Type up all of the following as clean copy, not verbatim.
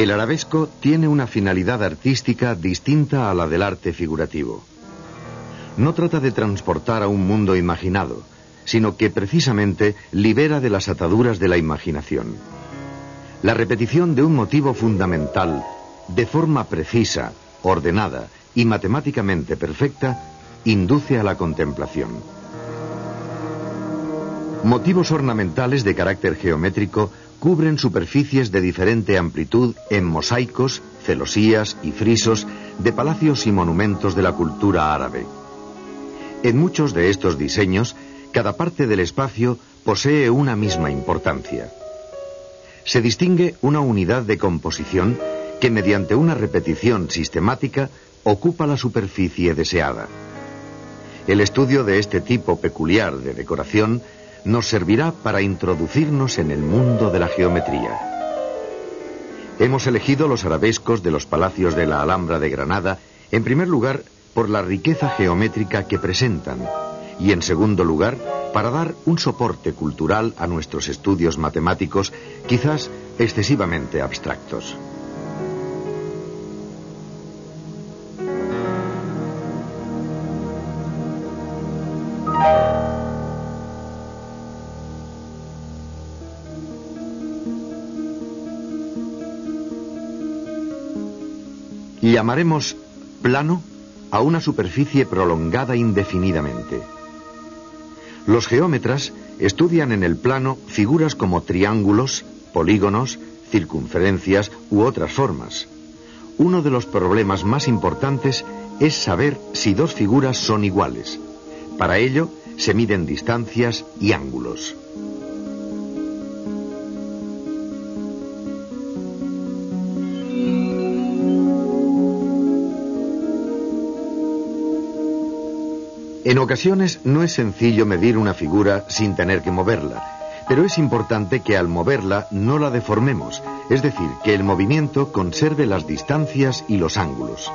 El arabesco tiene una finalidad artística distinta a la del arte figurativo. No trata de transportar a un mundo imaginado, sino que precisamente libera de las ataduras de la imaginación. La repetición de un motivo fundamental, de forma precisa, ordenada y matemáticamente perfecta, induce a la contemplación. Motivos ornamentales de carácter geométrico cubren superficies de diferente amplitud en mosaicos, celosías y frisos de palacios y monumentos de la cultura árabe. En muchos de estos diseños, cada parte del espacio posee una misma importancia. Se distingue una unidad de composición que mediante una repetición sistemática ocupa la superficie deseada. El estudio de este tipo peculiar de decoración nos servirá para introducirnos en el mundo de la geometría. Hemos elegido los arabescos de los palacios de la Alhambra de Granada, en primer lugar, por la riqueza geométrica que presentan, y en segundo lugar, para dar un soporte cultural a nuestros estudios matemáticos, quizás excesivamente abstractos. Llamaremos plano a una superficie prolongada indefinidamente. Los geómetras estudian en el plano figuras como triángulos, polígonos, circunferencias u otras formas. Uno de los problemas más importantes es saber si dos figuras son iguales. Para ello se miden distancias y ángulos. En ocasiones no es sencillo medir una figura sin tener que moverla, pero es importante que al moverla no la deformemos, es decir, que el movimiento conserve las distancias y los ángulos.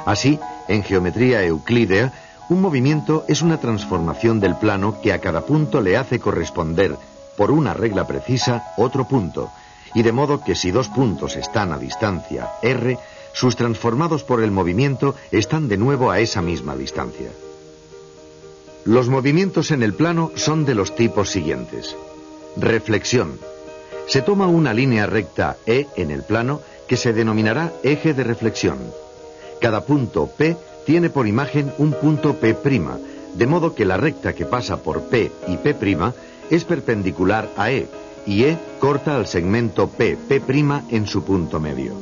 Así, en geometría euclídea, un movimiento es una transformación del plano que a cada punto le hace corresponder, por una regla precisa, otro punto, y de modo que si dos puntos están a distancia r, sus transformados por el movimiento están de nuevo a esa misma distancia. Los movimientos en el plano son de los tipos siguientes. Reflexión. Se toma una línea recta E en el plano que se denominará eje de reflexión. Cada punto P tiene por imagen un punto P', de modo que la recta que pasa por P y P' es perpendicular a E, y E corta al segmento P' en su punto medio.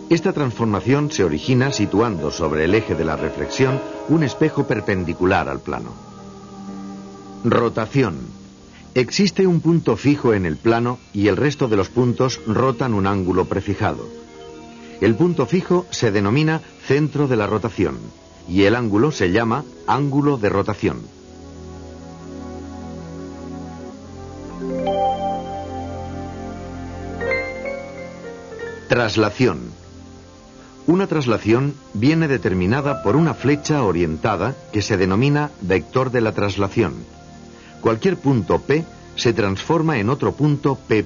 Esta transformación se origina situando sobre el eje de la reflexión un espejo perpendicular al plano. Rotación. Existe un punto fijo en el plano y el resto de los puntos rotan un ángulo prefijado. El punto fijo se denomina centro de la rotación y el ángulo se llama ángulo de rotación. Traslación. Una traslación viene determinada por una flecha orientada que se denomina vector de la traslación. Cualquier punto P se transforma en otro punto P'.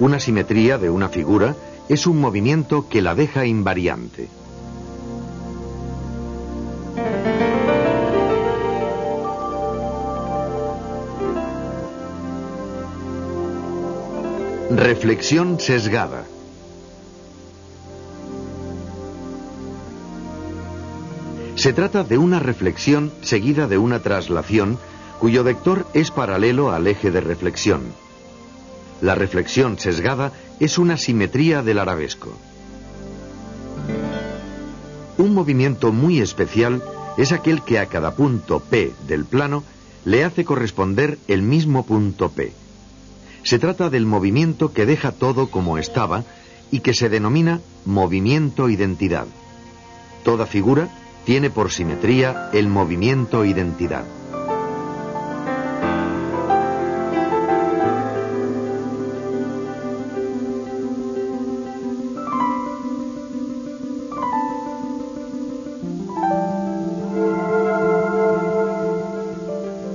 Una simetría de una figura es un movimiento que la deja invariante. Reflexión sesgada. Se trata de una reflexión seguida de una traslación cuyo vector es paralelo al eje de reflexión. La reflexión sesgada es una simetría del arabesco. Un movimiento muy especial es aquel que a cada punto P del plano le hace corresponder el mismo punto P. Se trata del movimiento que deja todo como estaba y que se denomina movimiento identidad. Toda figura tiene por simetría el movimiento identidad.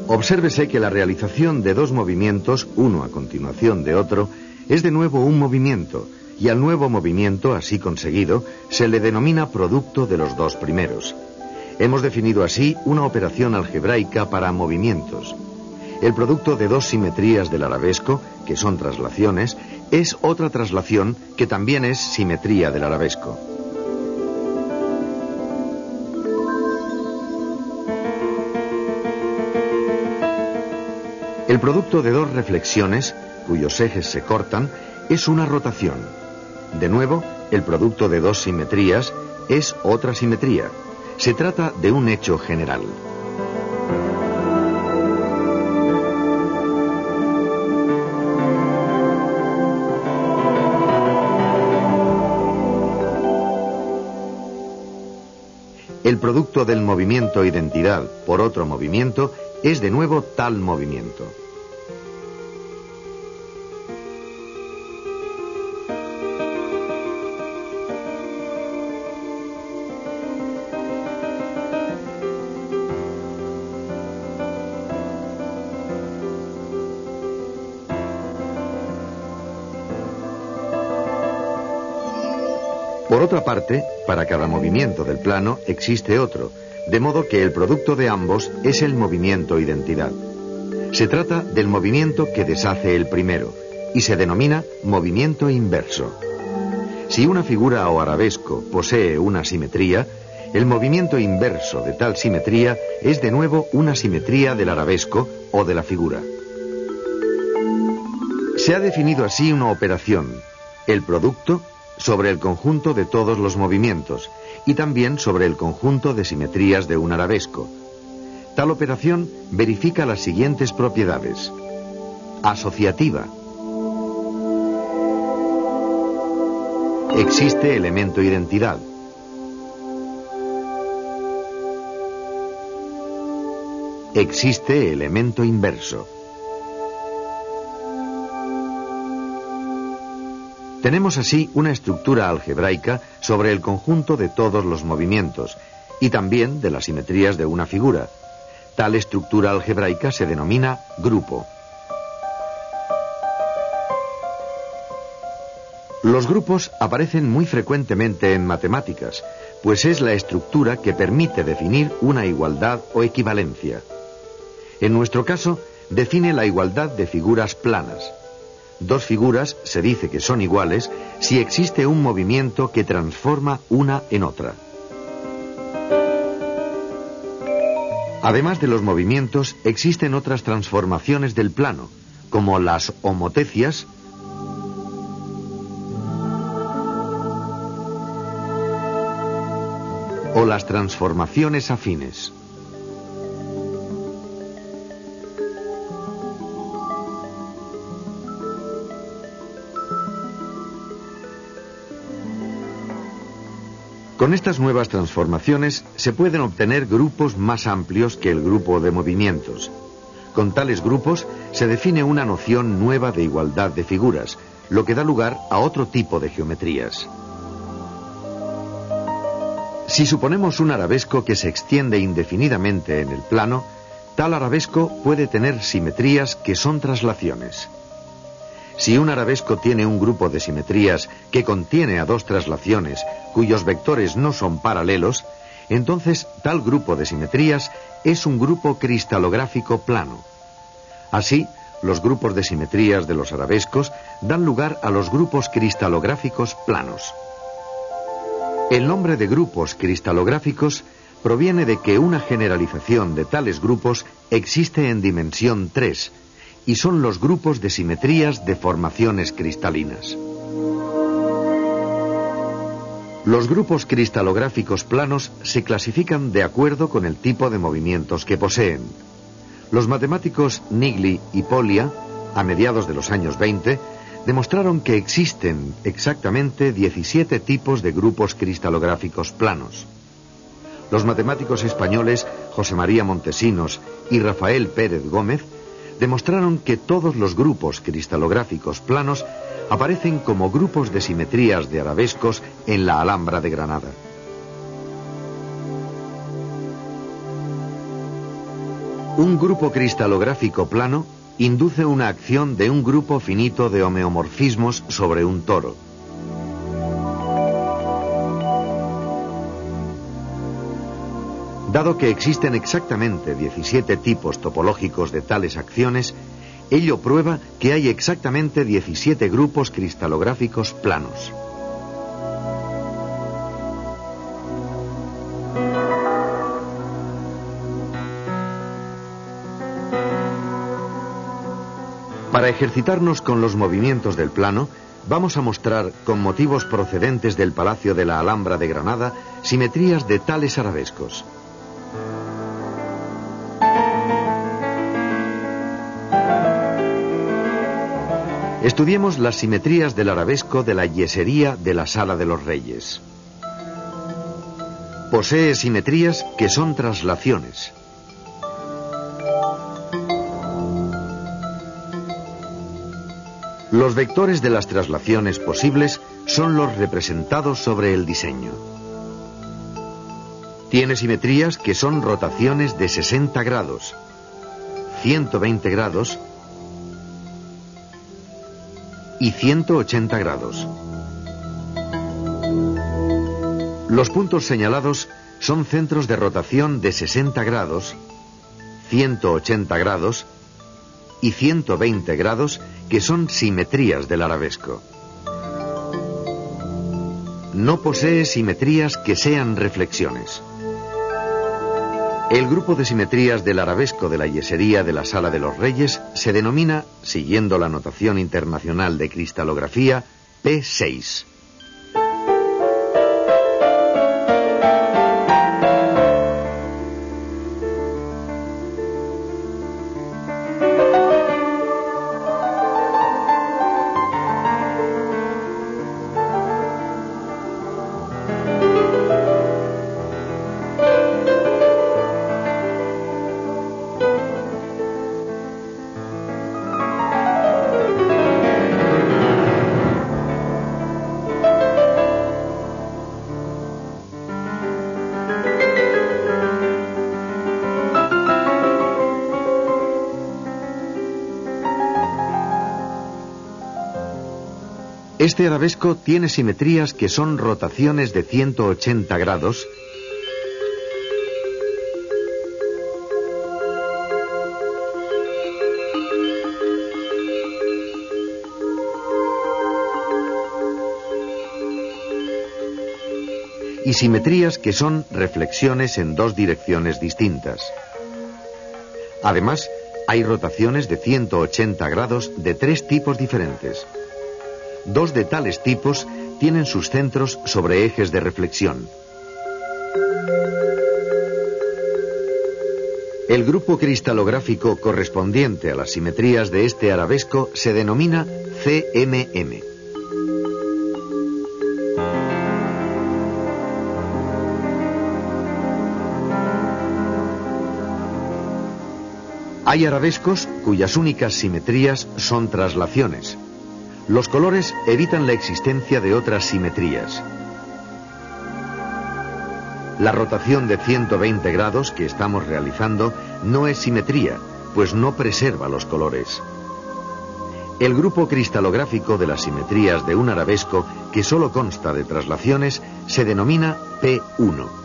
Obsérvese que la realización de dos movimientos, uno a continuación de otro, Es de nuevo un movimiento, y al nuevo movimiento así conseguido se le denomina producto de los dos primeros. Hemos definido así una operación algebraica para movimientos. El producto de dos simetrías del arabesco, que son traslaciones, es otra traslación que también es simetría del arabesco. El producto de dos reflexiones, cuyos ejes se cortan, es una rotación. De nuevo, el producto de dos simetrías es otra simetría. Se trata de un hecho general. El producto del movimiento identidad por otro movimiento es de nuevo tal movimiento. Por otra parte, para cada movimiento del plano existe otro, de modo que el producto de ambos es el movimiento identidad. Se trata del movimiento que deshace el primero, y se denomina movimiento inverso. Si una figura o arabesco posee una simetría, el movimiento inverso de tal simetría es de nuevo una simetría del arabesco o de la figura. Se ha definido así una operación, el producto, sobre el conjunto de todos los movimientos y también sobre el conjunto de simetrías de un arabesco. Tal operación verifica las siguientes propiedades. Asociativa. Existe elemento identidad. Existe elemento inverso. Tenemos así una estructura algebraica sobre el conjunto de todos los movimientos y también de las simetrías de una figura. Tal estructura algebraica se denomina grupo. Los grupos aparecen muy frecuentemente en matemáticas, pues es la estructura que permite definir una igualdad o equivalencia. En nuestro caso, define la igualdad de figuras planas. Dos figuras se dice que son iguales si existe un movimiento que transforma una en otra. Además de los movimientos, existen otras transformaciones del plano, como las homotecias o las transformaciones afines. Con estas nuevas transformaciones se pueden obtener grupos más amplios que el grupo de movimientos. Con tales grupos se define una noción nueva de igualdad de figuras, lo que da lugar a otro tipo de geometrías. Si suponemos un arabesco que se extiende indefinidamente en el plano, tal arabesco puede tener simetrías que son traslaciones. Si un arabesco tiene un grupo de simetrías que contiene a dos traslaciones cuyos vectores no son paralelos, entonces tal grupo de simetrías es un grupo cristalográfico plano. Así, los grupos de simetrías de los arabescos dan lugar a los grupos cristalográficos planos. El nombre de grupos cristalográficos proviene de que una generalización de tales grupos existe en dimensión 3, y son los grupos de simetrías de formaciones cristalinas. Los grupos cristalográficos planos se clasifican de acuerdo con el tipo de movimientos que poseen. Los matemáticos Nigli y Polya, a mediados de los años 20, demostraron que existen exactamente 17 tipos de grupos cristalográficos planos. Los matemáticos españoles José María Montesinos y Rafael Pérez Gómez demostraron que todos los grupos cristalográficos planos aparecen como grupos de simetrías de arabescos en la Alhambra de Granada. Un grupo cristalográfico plano induce una acción de un grupo finito de homeomorfismos sobre un toro. Dado que existen exactamente 17 tipos topológicos de tales acciones, ello prueba que hay exactamente 17 grupos cristalográficos planos. Para ejercitarnos con los movimientos del plano, vamos a mostrar, con motivos procedentes del Palacio de la Alhambra de Granada, simetrías de tales arabescos. Estudiemos las simetrías del arabesco de la yesería de la Sala de los Reyes. Posee simetrías que son traslaciones. Los vectores de las traslaciones posibles son los representados sobre el diseño. Tiene simetrías que son rotaciones de 60 grados, 120 grados y 180 grados. Los puntos señalados son centros de rotación de 60 grados, 180 grados y 120 grados, que son simetrías del arabesco. No posee simetrías que sean reflexiones. El grupo de simetrías del arabesco de la yesería de la Sala de los Reyes se denomina, siguiendo la notación internacional de cristalografía, P6. Este arabesco tiene simetrías que son rotaciones de 180 grados y simetrías que son reflexiones en dos direcciones distintas. Además, hay rotaciones de 180 grados de tres tipos diferentes. Dos de tales tipos tienen sus centros sobre ejes de reflexión. El grupo cristalográfico correspondiente a las simetrías de este arabesco se denomina CMM. Hay arabescos cuyas únicas simetrías son traslaciones. Los colores evitan la existencia de otras simetrías. La rotación de 120 grados que estamos realizando no es simetría, pues no preserva los colores. El grupo cristalográfico de las simetrías de un arabesco que solo consta de traslaciones se denomina P1.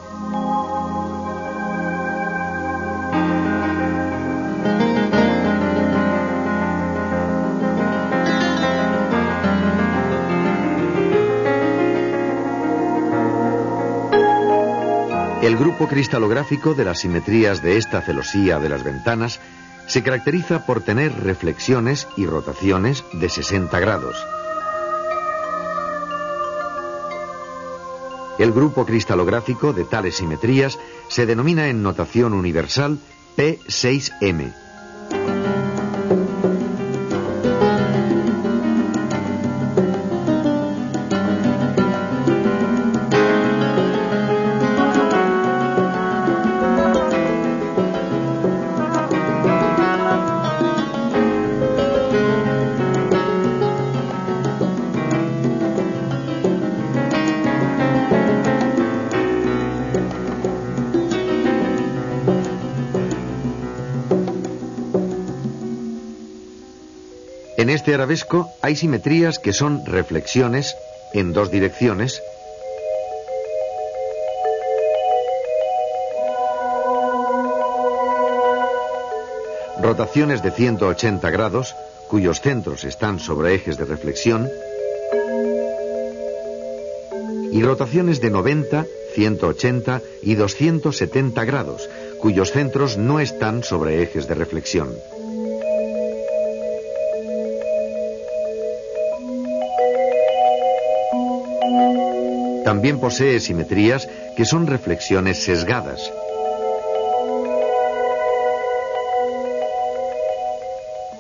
El grupo cristalográfico de las simetrías de esta celosía de las ventanas se caracteriza por tener reflexiones y rotaciones de 60 grados. El grupo cristalográfico de tales simetrías se denomina en notación universal P6M. En este arabesco hay simetrías que son reflexiones en dos direcciones, rotaciones de 180 grados, cuyos centros están sobre ejes de reflexión, y rotaciones de 90, 180 y 270 grados, cuyos centros no están sobre ejes de reflexión. También posee simetrías que son reflexiones sesgadas.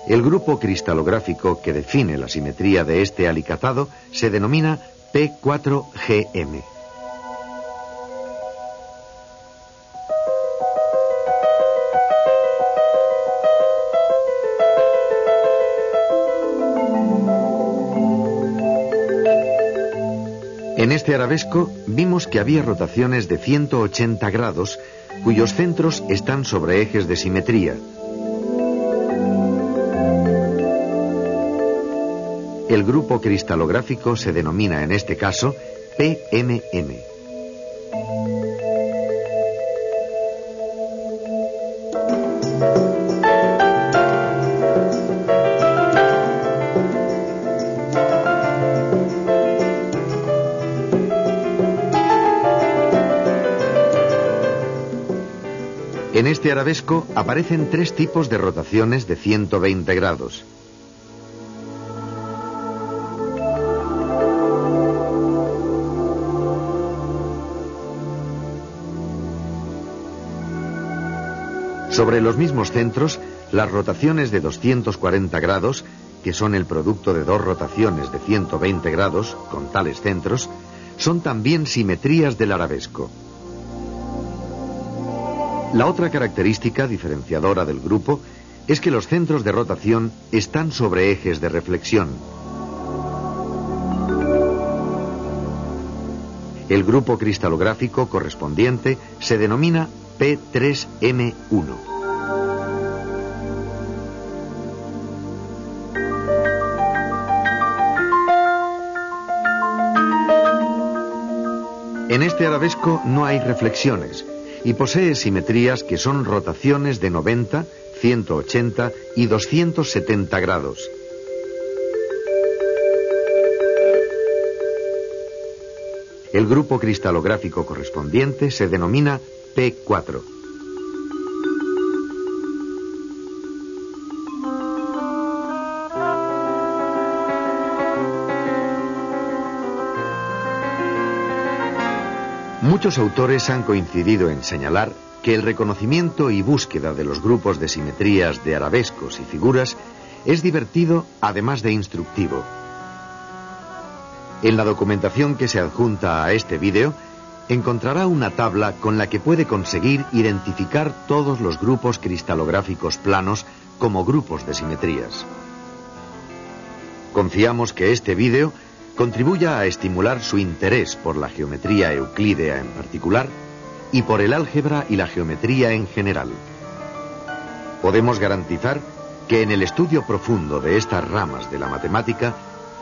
El grupo cristalográfico que define la simetría de este alicatado se denomina P4GM. En este arabesco vimos que había rotaciones de 180 grados cuyos centros están sobre ejes de simetría. El grupo cristalográfico se denomina en este caso PMM. En este arabesco aparecen tres tipos de rotaciones de 120 grados. Sobre los mismos centros, las rotaciones de 240 grados, que son el producto de dos rotaciones de 120 grados, con tales centros, son también simetrías del arabesco. La otra característica diferenciadora del grupo es que los centros de rotación están sobre ejes de reflexión. El grupo cristalográfico correspondiente se denomina P3M1. En este arabesco no hay reflexiones y posee simetrías que son rotaciones de 90, 180 y 270 grados. El grupo cristalográfico correspondiente se denomina P4. Muchos autores han coincidido en señalar que el reconocimiento y búsqueda de los grupos de simetrías de arabescos y figuras es divertido, además de instructivo. En la documentación que se adjunta a este vídeo, encontrará una tabla con la que puede conseguir identificar todos los grupos cristalográficos planos como grupos de simetrías. Confiamos que este vídeo contribuya a estimular su interés por la geometría euclídea en particular y por el álgebra y la geometría en general. Podemos garantizar que en el estudio profundo de estas ramas de la matemática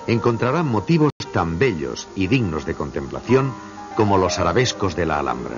encontrarán motivos tan bellos y dignos de contemplación como los arabescos de la Alhambra.